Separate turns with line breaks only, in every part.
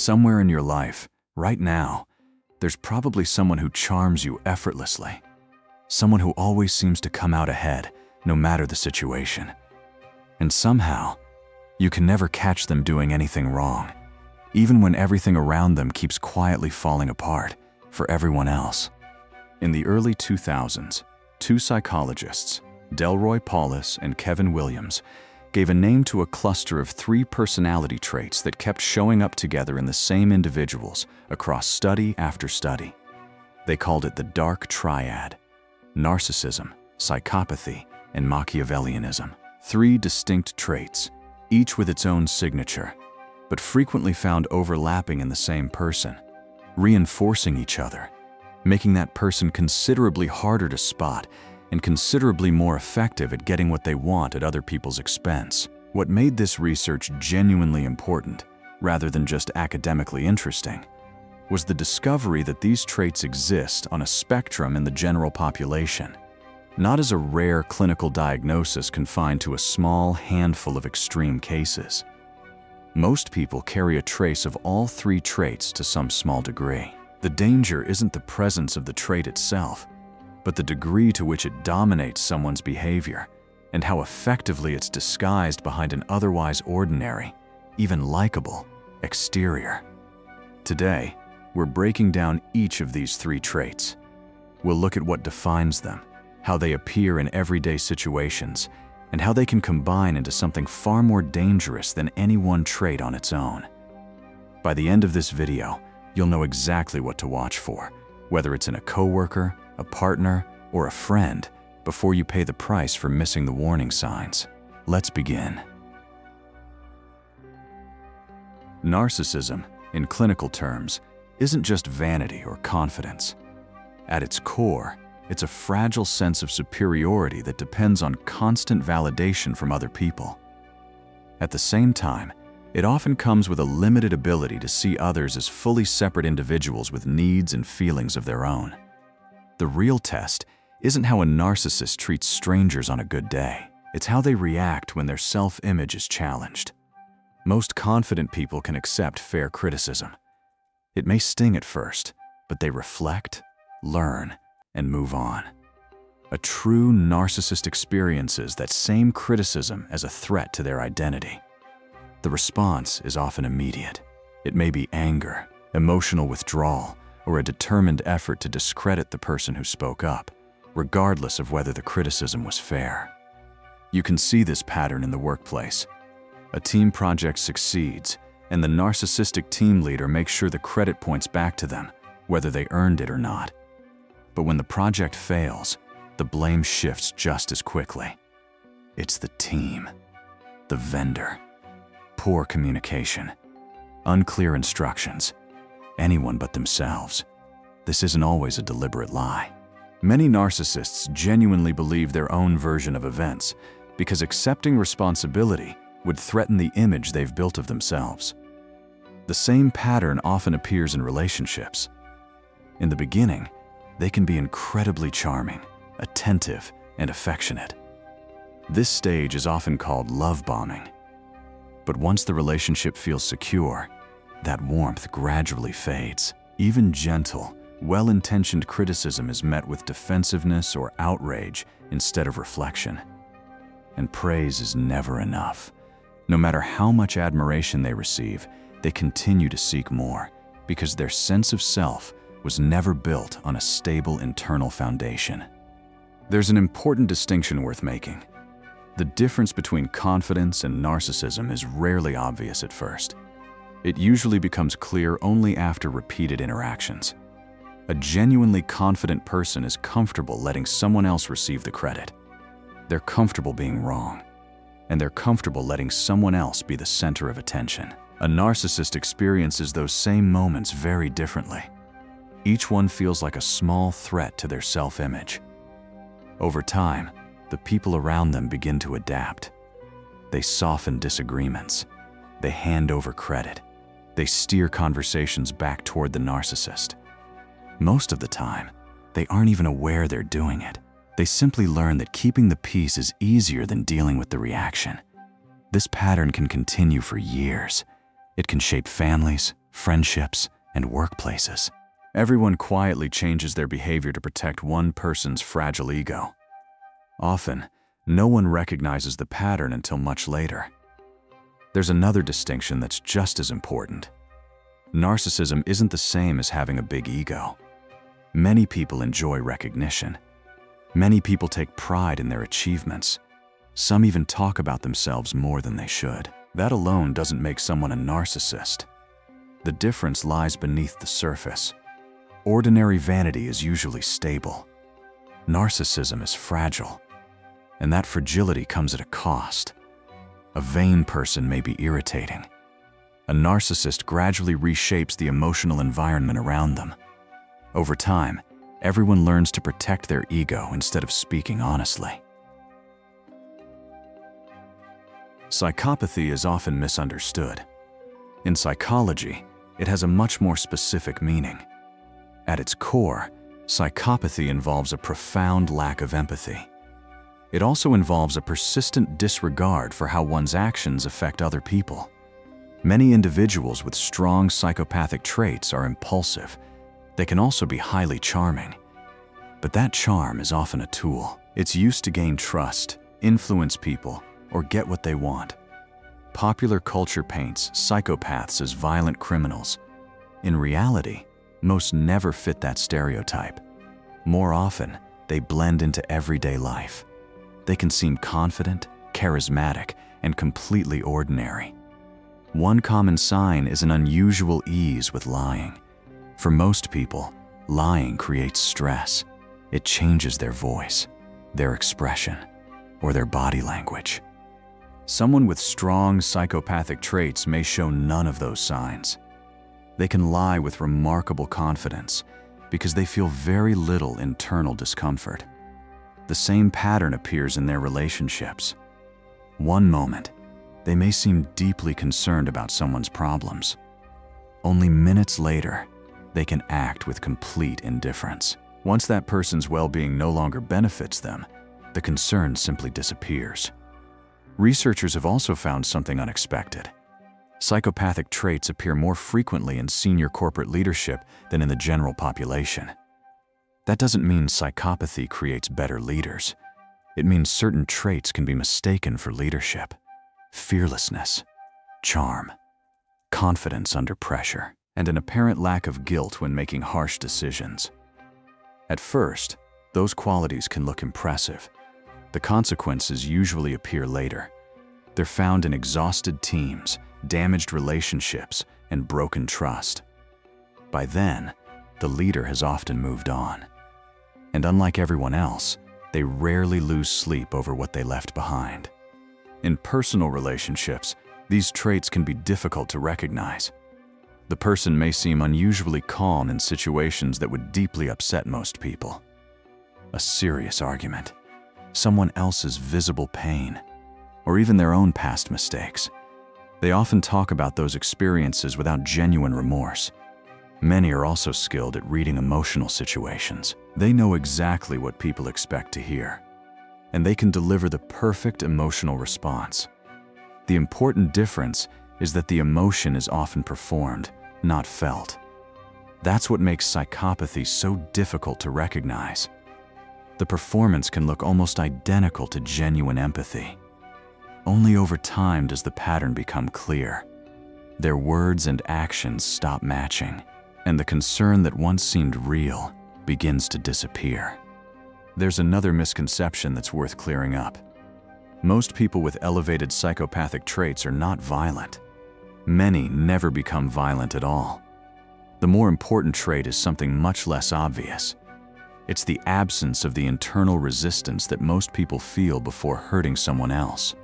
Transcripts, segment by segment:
Somewhere in your life, right now, there's probably someone who charms you effortlessly. Someone who always seems to come out ahead, no matter the situation. And somehow, you can never catch them doing anything wrong, even when everything around them keeps quietly falling apart for everyone else. In the early 2000s, two psychologists, Delroy Paulus and Kevin Williams, gave a name to a cluster of 3 personality traits that kept showing up together in the same individuals across study after study. They called it the Dark Triad: Narcissism, psychopathy, and Machiavellianism. 3 distinct traits, each with its own signature, but frequently found overlapping in the same person, reinforcing each other, making that person considerably harder to spot and considerably more effective at getting what they want at other people's expense. What made this research genuinely important, rather than just academically interesting, was the discovery that these traits exist on a spectrum in the general population, not as a rare clinical diagnosis confined to a small handful of extreme cases. Most people carry a trace of all 3 traits to some small degree. The danger isn't the presence of the trait itself, but the degree to which it dominates someone's behavior and how effectively it's disguised behind an otherwise ordinary, even likable, exterior. Today, we're breaking down each of these 3 traits. We'll look at what defines them, how they appear in everyday situations, and how they can combine into something far more dangerous than any one trait on its own. By the end of this video, you'll know exactly what to watch for, whether it's in a coworker, a partner, or a friend, before you pay the price for missing the warning signs. Let's begin. Narcissism, in clinical terms, isn't just vanity or confidence. At its core, it's a fragile sense of superiority that depends on constant validation from other people. At the same time, it often comes with a limited ability to see others as fully separate individuals with needs and feelings of their own. The real test isn't how a narcissist treats strangers on a good day. It's how they react when their self-image is challenged. Most confident people can accept fair criticism. It may sting at first, but they reflect, learn, and move on. A true narcissist experiences that same criticism as a threat to their identity. The response is often immediate. It may be anger, emotional withdrawal, or a determined effort to discredit the person who spoke up, regardless of whether the criticism was fair. You can see this pattern in the workplace. A team project succeeds, and the narcissistic team leader makes sure the credit points back to them, whether they earned it or not. But when the project fails, the blame shifts just as quickly. It's the team, the vendor. Poor communication, unclear instructions, anyone but themselves. This isn't always a deliberate lie. Many narcissists genuinely believe their own version of events because accepting responsibility would threaten the image they've built of themselves. The same pattern often appears in relationships. In the beginning, they can be incredibly charming, attentive, and affectionate. This stage is often called love bombing. But once the relationship feels secure, that warmth gradually fades. Even gentle, well-intentioned criticism is met with defensiveness or outrage instead of reflection. And praise is never enough. No matter how much admiration they receive, they continue to seek more because their sense of self was never built on a stable internal foundation. There's an important distinction worth making. The difference between confidence and narcissism is rarely obvious at first. It usually becomes clear only after repeated interactions. A genuinely confident person is comfortable letting someone else receive the credit. They're comfortable being wrong, and they're comfortable letting someone else be the center of attention. A narcissist experiences those same moments very differently. Each one feels like a small threat to their self-image. Over time, the people around them begin to adapt. They soften disagreements. They hand over credit. They steer conversations back toward the narcissist. Most of the time, they aren't even aware they're doing it. They simply learn that keeping the peace is easier than dealing with the reaction. This pattern can continue for years. It can shape families, friendships, and workplaces. Everyone quietly changes their behavior to protect one person's fragile ego. Often, no one recognizes the pattern until much later. There's another distinction that's just as important. Narcissism isn't the same as having a big ego. Many people enjoy recognition. Many people take pride in their achievements. Some even talk about themselves more than they should. That alone doesn't make someone a narcissist. The difference lies beneath the surface. Ordinary vanity is usually stable. Narcissism is fragile, and that fragility comes at a cost. A vain person may be irritating. A narcissist gradually reshapes the emotional environment around them. Over time, everyone learns to protect their ego instead of speaking honestly. Psychopathy is often misunderstood. In psychology, it has a much more specific meaning. At its core, psychopathy involves a profound lack of empathy. It also involves a persistent disregard for how one's actions affect other people. Many individuals with strong psychopathic traits are impulsive. They can also be highly charming. But that charm is often a tool. It's used to gain trust, influence people, or get what they want. Popular culture paints psychopaths as violent criminals. In reality, most never fit that stereotype. More often, they blend into everyday life. They can seem confident, charismatic, and completely ordinary. One common sign is an unusual ease with lying. For most people, lying creates stress. It changes their voice, their expression, or their body language. Someone with strong psychopathic traits may show none of those signs. They can lie with remarkable confidence because they feel very little internal discomfort. The same pattern appears in their relationships. One moment, they may seem deeply concerned about someone's problems. Only minutes later, they can act with complete indifference. Once that person's well-being no longer benefits them, the concern simply disappears. Researchers have also found something unexpected. Psychopathic traits appear more frequently in senior corporate leadership than in the general population. That doesn't mean psychopathy creates better leaders. It means certain traits can be mistaken for leadership. Fearlessness, charm, confidence under pressure, and an apparent lack of guilt when making harsh decisions. At first, those qualities can look impressive. The consequences usually appear later. They're found in exhausted teams, damaged relationships, and broken trust. By then, the leader has often moved on. And unlike everyone else, they rarely lose sleep over what they left behind. In personal relationships, these traits can be difficult to recognize. The person may seem unusually calm in situations that would deeply upset most people. A serious argument, someone else's visible pain, or even their own past mistakes. They often talk about those experiences without genuine remorse. Many are also skilled at reading emotional situations. They know exactly what people expect to hear, and they can deliver the perfect emotional response. The important difference is that the emotion is often performed, not felt. That's what makes psychopathy so difficult to recognize. The performance can look almost identical to genuine empathy. Only over time does the pattern become clear. Their words and actions stop matching, and the concern that once seemed real begins to disappear. There's another misconception that's worth clearing up. Most people with elevated psychopathic traits are not violent. Many never become violent at all. The more important trait is something much less obvious. It's the absence of the internal resistance that most people feel before hurting someone else.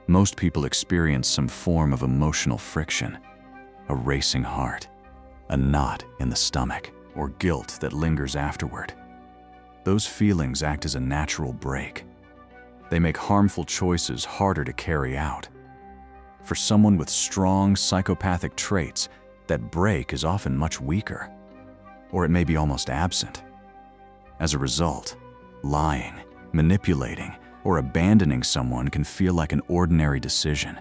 Most people experience some form of emotional friction, a racing heart, a knot in the stomach, or guilt that lingers afterward. Those feelings act as a natural brake. They make harmful choices harder to carry out. For someone with strong psychopathic traits, that brake is often much weaker, or it may be almost absent. As a result, lying, manipulating, or abandoning someone can feel like an ordinary decision.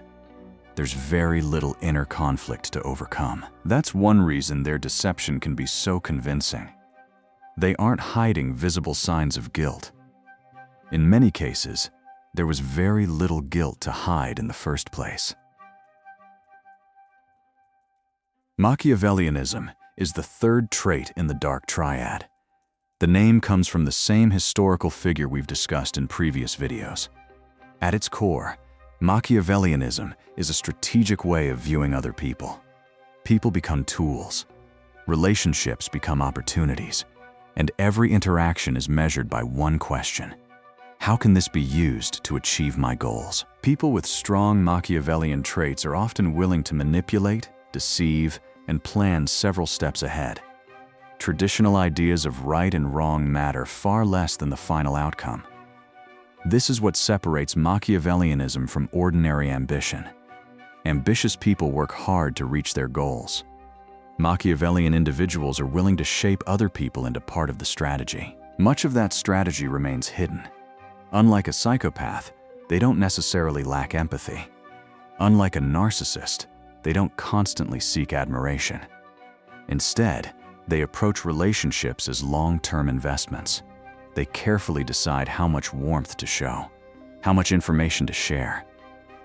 there's very little inner conflict to overcome. That's one reason their deception can be so convincing. They aren't hiding visible signs of guilt. In many cases, there was very little guilt to hide in the first place. Machiavellianism is the third trait in the Dark Triad. The name comes from the same historical figure we've discussed in previous videos. At its core, Machiavellianism is a strategic way of viewing other people. People become tools, relationships become opportunities, and every interaction is measured by one question: how can this be used to achieve my goals? People with strong Machiavellian traits are often willing to manipulate, deceive, and plan several steps ahead. Traditional ideas of right and wrong matter far less than the final outcome. This is what separates Machiavellianism from ordinary ambition. Ambitious people work hard to reach their goals. Machiavellian individuals are willing to shape other people into part of the strategy. Much of that strategy remains hidden. Unlike a psychopath, they don't necessarily lack empathy. Unlike a narcissist, they don't constantly seek admiration. Instead, they approach relationships as long-term investments. They carefully decide how much warmth to show, how much information to share,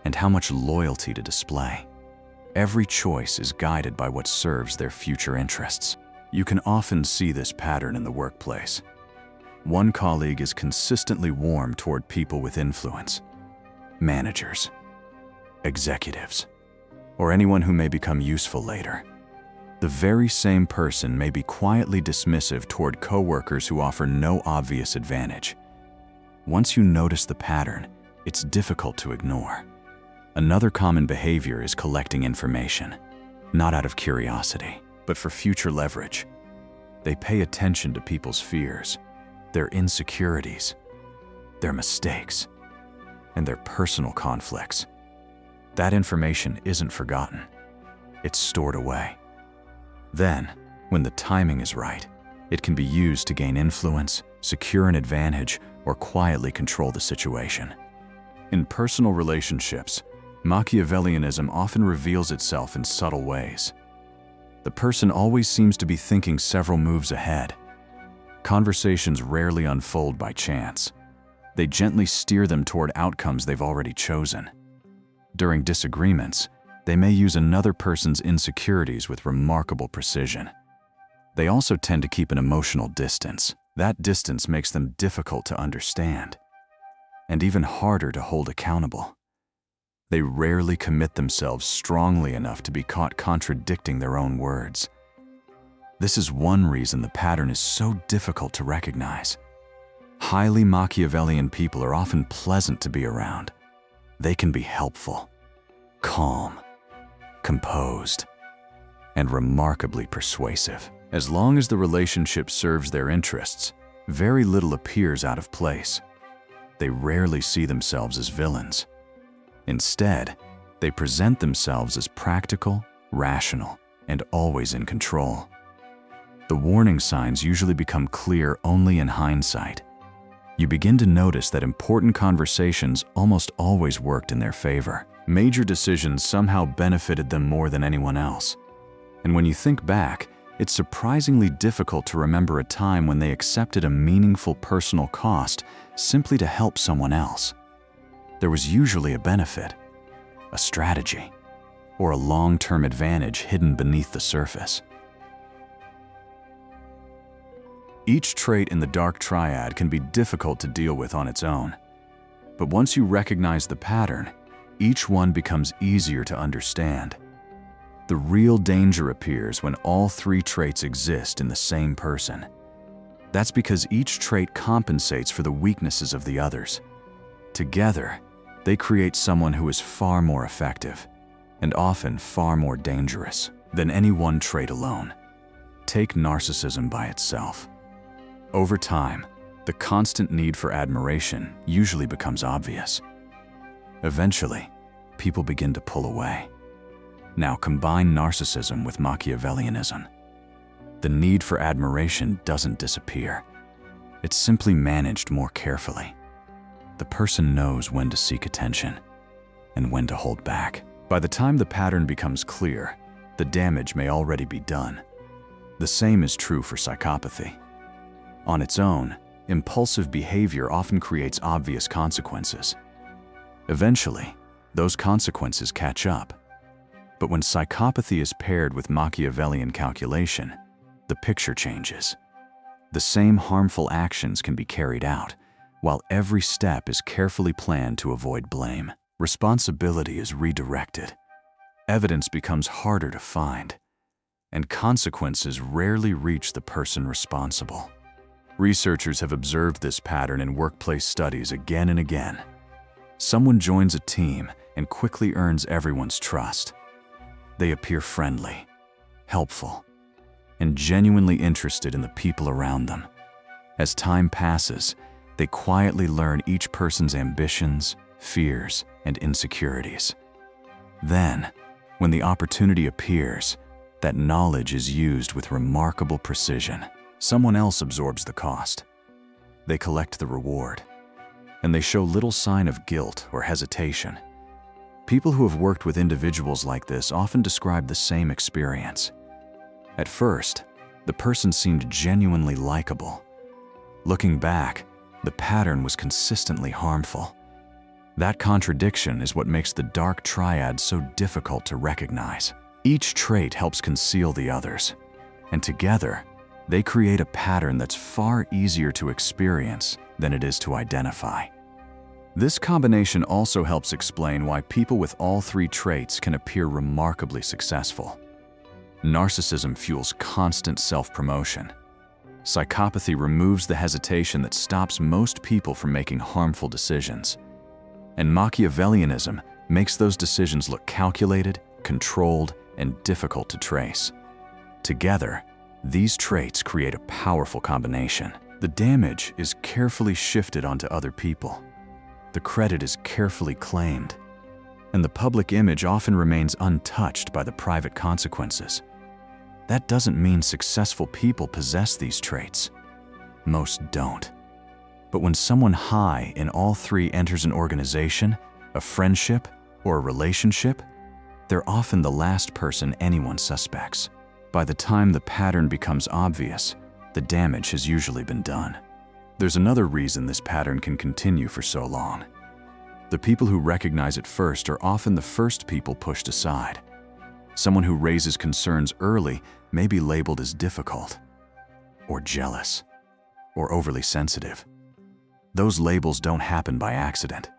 and how much loyalty to display. Every choice is guided by what serves their future interests. You can often see this pattern in the workplace. One colleague is consistently warm toward people with influence, managers, executives, or anyone who may become useful later. The very same person may be quietly dismissive toward coworkers who offer no obvious advantage. Once you notice the pattern, it's difficult to ignore. Another common behavior is collecting information, not out of curiosity, but for future leverage. They pay attention to people's fears, their insecurities, their mistakes, and their personal conflicts. That information isn't forgotten. It's stored away. Then, when the timing is right, it can be used to gain influence, secure an advantage, or quietly control the situation. In personal relationships, Machiavellianism often reveals itself in subtle ways. The person always seems to be thinking several moves ahead. Conversations rarely unfold by chance. They gently steer them toward outcomes they've already chosen. During disagreements, they may use another person's insecurities with remarkable precision. They also tend to keep an emotional distance. That distance makes them difficult to understand, and even harder to hold accountable. They rarely commit themselves strongly enough to be caught contradicting their own words. This is one reason the pattern is so difficult to recognize. Highly Machiavellian people are often pleasant to be around. They can be helpful, calm, composed, and remarkably persuasive. As long as the relationship serves their interests, very little appears out of place. They rarely see themselves as villains. Instead, they present themselves as practical, rational, and always in control. The warning signs usually become clear only in hindsight. You begin to notice that important conversations almost always worked in their favor. Major decisions somehow benefited them more than anyone else. And when you think back, it's surprisingly difficult to remember a time when they accepted a meaningful personal cost simply to help someone else. There was usually a benefit, a strategy, or a long-term advantage hidden beneath the surface. Each trait in the Dark Triad can be difficult to deal with on its own. But once you recognize the pattern, each one becomes easier to understand. The real danger appears when all three traits exist in the same person. That's because each trait compensates for the weaknesses of the others. Together, they create someone who is far more effective, and often far more dangerous, than any one trait alone. Take narcissism by itself. Over time, the constant need for admiration usually becomes obvious. Eventually, people begin to pull away. Now combine narcissism with Machiavellianism. The need for admiration doesn't disappear. It's simply managed more carefully. The person knows when to seek attention and when to hold back. By the time the pattern becomes clear, the damage may already be done. The same is true for psychopathy. On its own, impulsive behavior often creates obvious consequences. Eventually, those consequences catch up. But when psychopathy is paired with Machiavellian calculation, the picture changes. The same harmful actions can be carried out, while every step is carefully planned to avoid blame. Responsibility is redirected. Evidence becomes harder to find, and consequences rarely reach the person responsible. Researchers have observed this pattern in workplace studies again and again. Someone joins a team and quickly earns everyone's trust. They appear friendly, helpful, and genuinely interested in the people around them. As time passes, they quietly learn each person's ambitions, fears, and insecurities. Then, when the opportunity appears, that knowledge is used with remarkable precision. Someone else absorbs the cost. They collect the reward, and they show little sign of guilt or hesitation. People who have worked with individuals like this often describe the same experience. At first, the person seemed genuinely likable. Looking back, the pattern was consistently harmful. That contradiction is what makes the Dark Triad so difficult to recognize. Each trait helps conceal the others, and together, they create a pattern that's far easier to experience than it is to identify. This combination also helps explain why people with all three traits can appear remarkably successful. Narcissism fuels constant self-promotion. Psychopathy removes the hesitation that stops most people from making harmful decisions. And Machiavellianism makes those decisions look calculated, controlled, and difficult to trace. Together, these traits create a powerful combination. The damage is carefully shifted onto other people. The credit is carefully claimed, and the public image often remains untouched by the private consequences. That doesn't mean successful people possess these traits. Most don't. But when someone high in all three enters an organization, a friendship, or a relationship, they're often the last person anyone suspects. By the time the pattern becomes obvious, the damage has usually been done. There's another reason this pattern can continue for so long. The people who recognize it first are often the first people pushed aside. Someone who raises concerns early may be labeled as difficult, or jealous, or overly sensitive. Those labels don't happen by accident.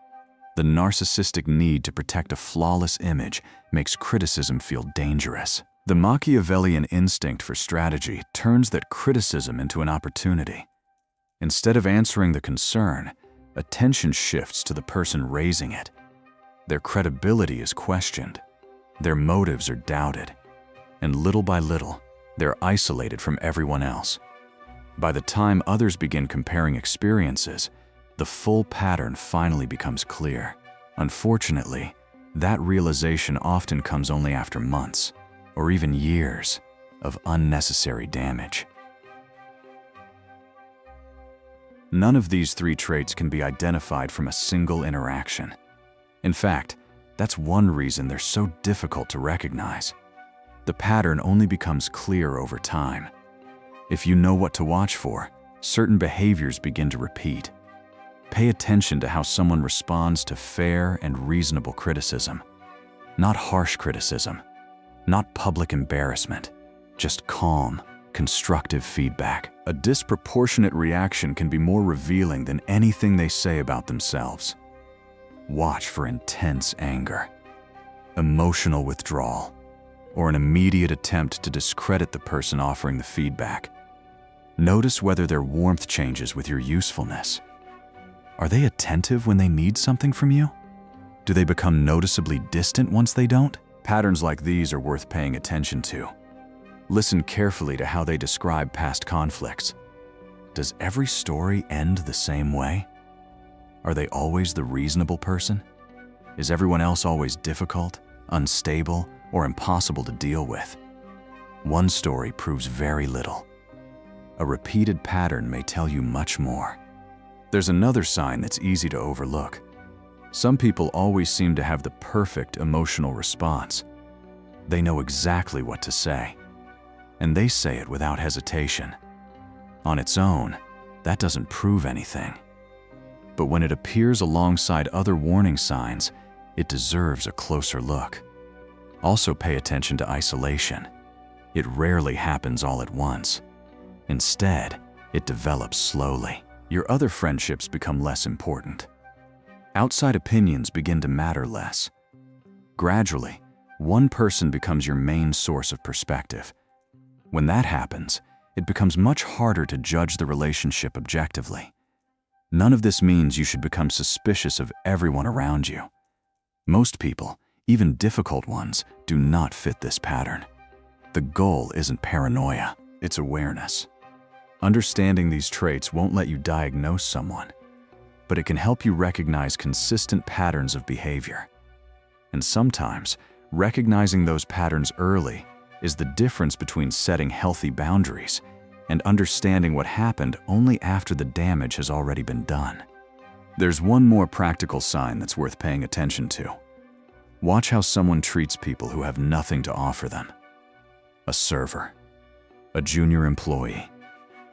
The narcissistic need to protect a flawless image makes criticism feel dangerous. The Machiavellian instinct for strategy turns that criticism into an opportunity. Instead of answering the concern, attention shifts to the person raising it. Their credibility is questioned. Their motives are doubted. And little by little, they're isolated from everyone else. By the time others begin comparing experiences, the full pattern finally becomes clear. Unfortunately, that realization often comes only after months, or even years, of unnecessary damage. None of these three traits can be identified from a single interaction. In fact, that's one reason they're so difficult to recognize. The pattern only becomes clear over time. If you know what to watch for, certain behaviors begin to repeat. Pay attention to how someone responds to fair and reasonable criticism. Not harsh criticism, not public embarrassment, just calm, constructive feedback. A disproportionate reaction can be more revealing than anything they say about themselves. Watch for intense anger, emotional withdrawal, or an immediate attempt to discredit the person offering the feedback. Notice whether their warmth changes with your usefulness. Are they attentive when they need something from you? Do they become noticeably distant once they don't? Patterns like these are worth paying attention to. Listen carefully to how they describe past conflicts. Does every story end the same way? Are they always the reasonable person? Is everyone else always difficult, unstable, or impossible to deal with? One story proves very little. A repeated pattern may tell you much more. There's another sign that's easy to overlook. Some people always seem to have the perfect emotional response. They know exactly what to say, and they say it without hesitation. On its own, that doesn't prove anything. But when it appears alongside other warning signs, it deserves a closer look. Also pay attention to isolation. It rarely happens all at once. Instead, it develops slowly. Your other friendships become less important. Outside opinions begin to matter less. Gradually, one person becomes your main source of perspective. When that happens, it becomes much harder to judge the relationship objectively. None of this means you should become suspicious of everyone around you. Most people, even difficult ones, do not fit this pattern. The goal isn't paranoia, it's awareness. Understanding these traits won't let you diagnose someone, but it can help you recognize consistent patterns of behavior. And sometimes, recognizing those patterns early is the difference between setting healthy boundaries and understanding what happened only after the damage has already been done. There's one more practical sign that's worth paying attention to. Watch how someone treats people who have nothing to offer them. A server, a junior employee,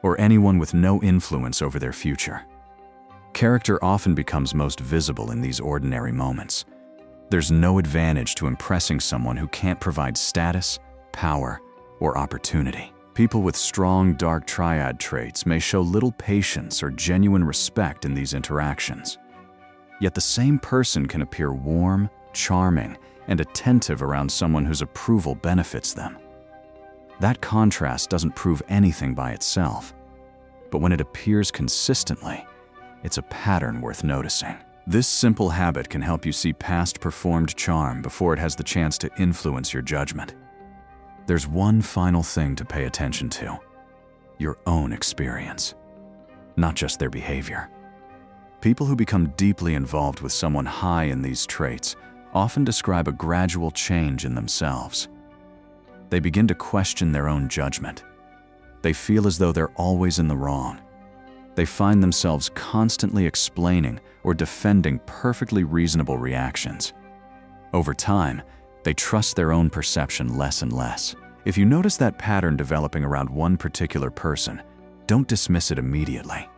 or anyone with no influence over their future. Character often becomes most visible in these ordinary moments. There's no advantage to impressing someone who can't provide status, power, or opportunity. People with strong Dark Triad traits may show little patience or genuine respect in these interactions. Yet the same person can appear warm, charming, and attentive around someone whose approval benefits them. That contrast doesn't prove anything by itself, but when it appears consistently, it's a pattern worth noticing. This simple habit can help you see past performed charm before it has the chance to influence your judgment. There's one final thing to pay attention to: your own experience, not just their behavior. People who become deeply involved with someone high in these traits often describe a gradual change in themselves. They begin to question their own judgment. They feel as though they're always in the wrong. They find themselves constantly explaining or defending perfectly reasonable reactions. Over time, they trust their own perception less and less. If you notice that pattern developing around one particular person, don't dismiss it immediately.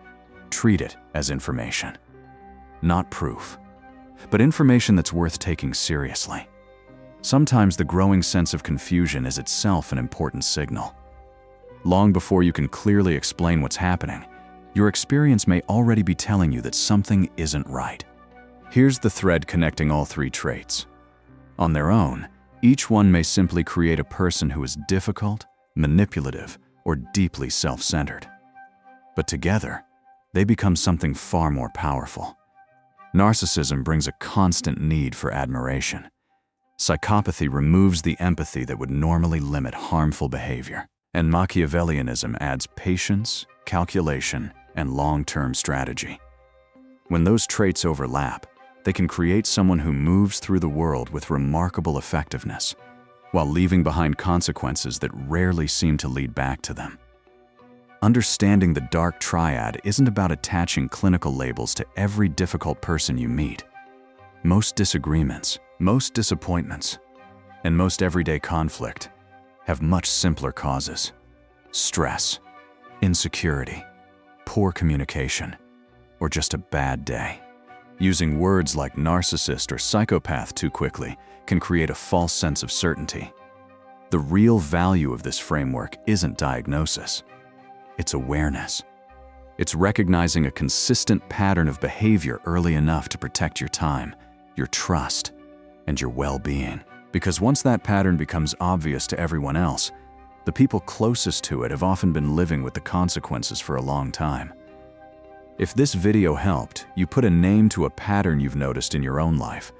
Treat it as information. Not proof, but information that's worth taking seriously. Sometimes the growing sense of confusion is itself an important signal. Long before you can clearly explain what's happening, your experience may already be telling you that something isn't right. Here's the thread connecting all three traits. On their own, each one may simply create a person who is difficult, manipulative, or deeply self-centered. But together, they become something far more powerful. Narcissism brings a constant need for admiration. Psychopathy removes the empathy that would normally limit harmful behavior. And Machiavellianism adds patience, calculation, and long-term strategy. When those traits overlap, they can create someone who moves through the world with remarkable effectiveness, while leaving behind consequences that rarely seem to lead back to them. Understanding the Dark Triad isn't about attaching clinical labels to every difficult person you meet. Most disagreements, most disappointments, and most everyday conflict have much simpler causes: stress, insecurity, poor communication, or just a bad day. Using words like narcissist or psychopath too quickly can create a false sense of certainty. The real value of this framework isn't diagnosis, it's awareness. It's recognizing a consistent pattern of behavior early enough to protect your time, your trust, and your well-being. Because once that pattern becomes obvious to everyone else, the people closest to it have often been living with the consequences for a long time. If this video helped you put a name to a pattern you've noticed in your own life,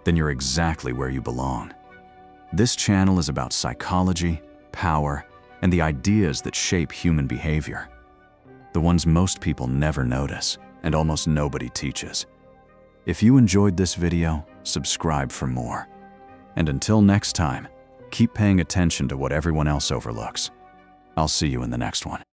then you're exactly where you belong. This channel is about psychology, power, and the ideas that shape human behavior. The ones most people never notice and almost nobody teaches. If you enjoyed this video, subscribe for more. And until next time, keep paying attention to what everyone else overlooks. I'll see you in the next one.